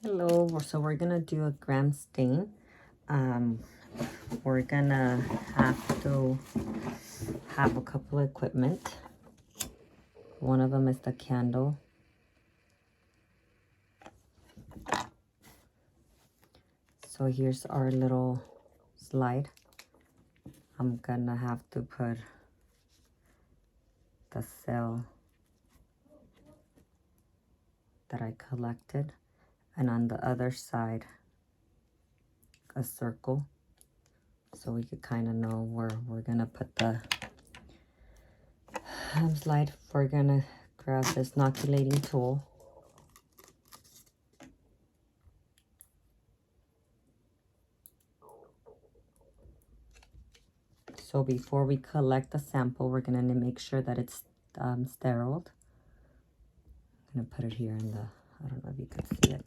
Hello, so we're gonna do a gram stain. We're gonna have to have a couple of equipment. One of them is the candle. So here's our little slide. I'm gonna have to put the cell that I collected, and on the other side a circle, so we could kind of know where we're gonna put the slide. We're gonna grab this inoculating tool. So before we collect the sample, we're gonna make sure that it's sterile. I'm gonna put it here in the, I don't know if you can see it.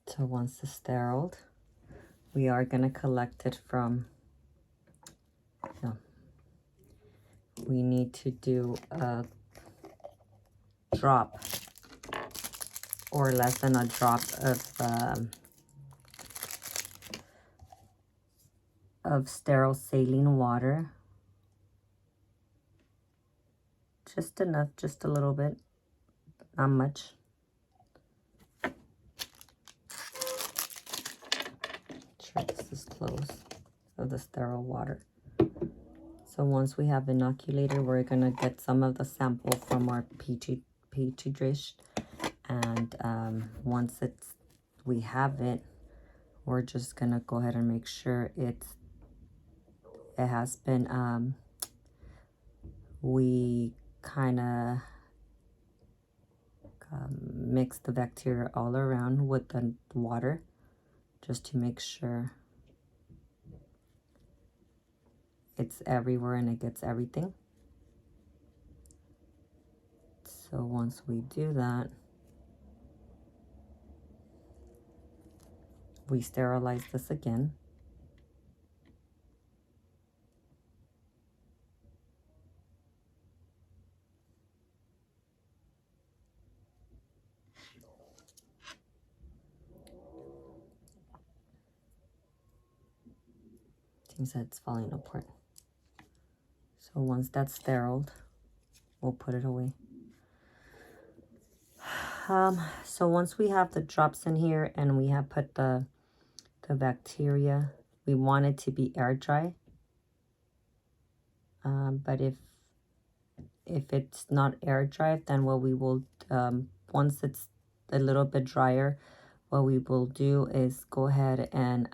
So once it's sterile, we are gonna collect it from, no, we need to do a drop or less than a drop of sterile saline water. Just enough, just a little bit, not much. Sure this is close of the sterile water. So once we have inoculated, we're gonna get some of the sample from our petri dish, and once we have it, we're just gonna go ahead and make sure it has been we kind of mix the bacteria all around with the water, just to make sure it's everywhere and it gets everything. So once we do that, we sterilize this again. Seems that it's falling apart. So once that's sterile, we'll put it away. So once we have the drops in here and we have put the bacteria, we want it to be air dry. But if it's not air dry, then what we will, once it's a little bit drier, what we will do is go ahead and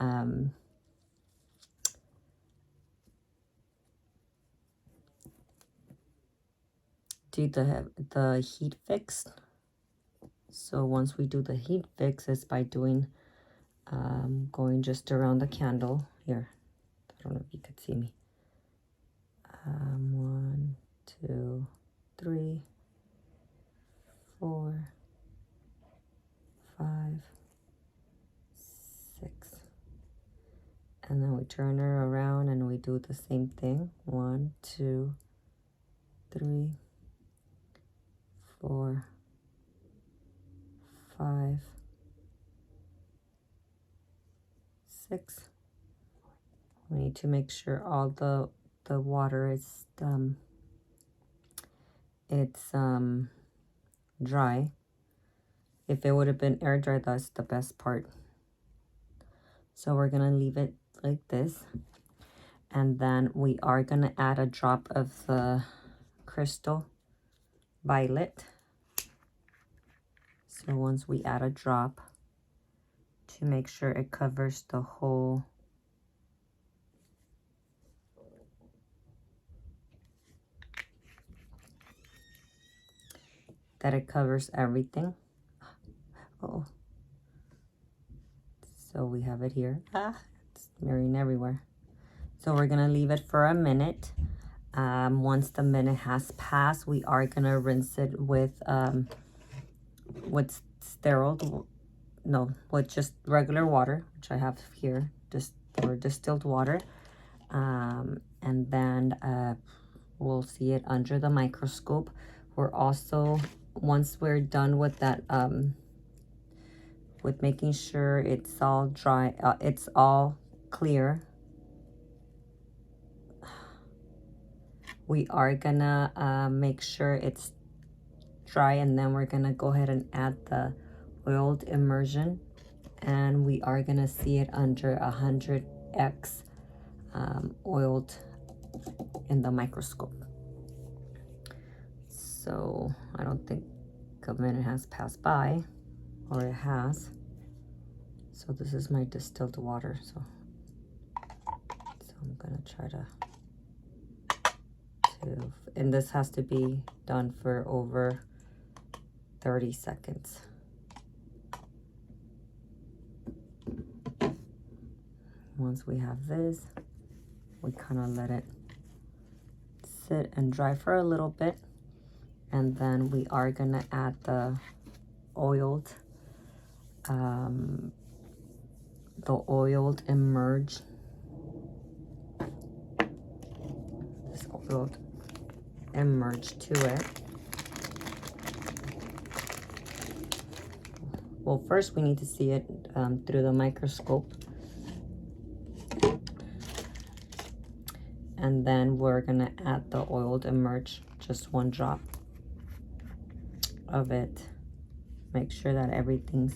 do the heat fix. So once we do the heat fix, is by doing going just around the candle here. I don't know if you could see me. 1, 2, 3, 4, 5, 6, and then we turn her around and we do the same thing. 1, 2, 3, 4, 5, 6. We need to make sure all the water is dry. If it would have been air dry, that's the best part. So we're gonna leave it like this, and then we are gonna add a drop of the crystal violet. So once we add a drop, to make sure it covers the whole everything. Oh, so we have it here. It's smearing everywhere. So we're gonna leave it for a minute. Once the minute has passed, we are gonna rinse it with sterile, no, with just regular water, which I have here, just or distilled water. And then we'll see it under the microscope. We're also, once we're done with that, with making sure it's all dry, it's all clear, we are gonna make sure it's dry, and then we're gonna go ahead and add the oiled immersion, and we are gonna see it under 100x oiled in the microscope. So I don't think a minute has passed by, or it has. So this is my distilled water. So I'm gonna try to, and this has to be done for over 30 seconds. Once we have this, we kind of let it sit and dry for a little bit, and then we are gonna add the oiled emerge, this oiled emerge to it. Well, first we need to see it through the microscope, and then we're gonna add the oiled emerge, just 1 drop of it. Make sure that everything's,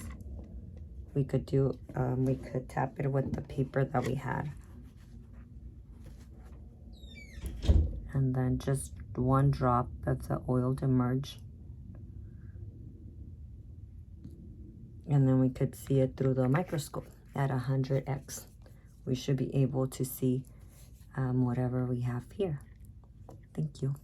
we could tap it with the paper that we had, and then just 1 drop of the oiled emerge, and then we could see it through the microscope at 100x. We should be able to see whatever we have here. Thank you.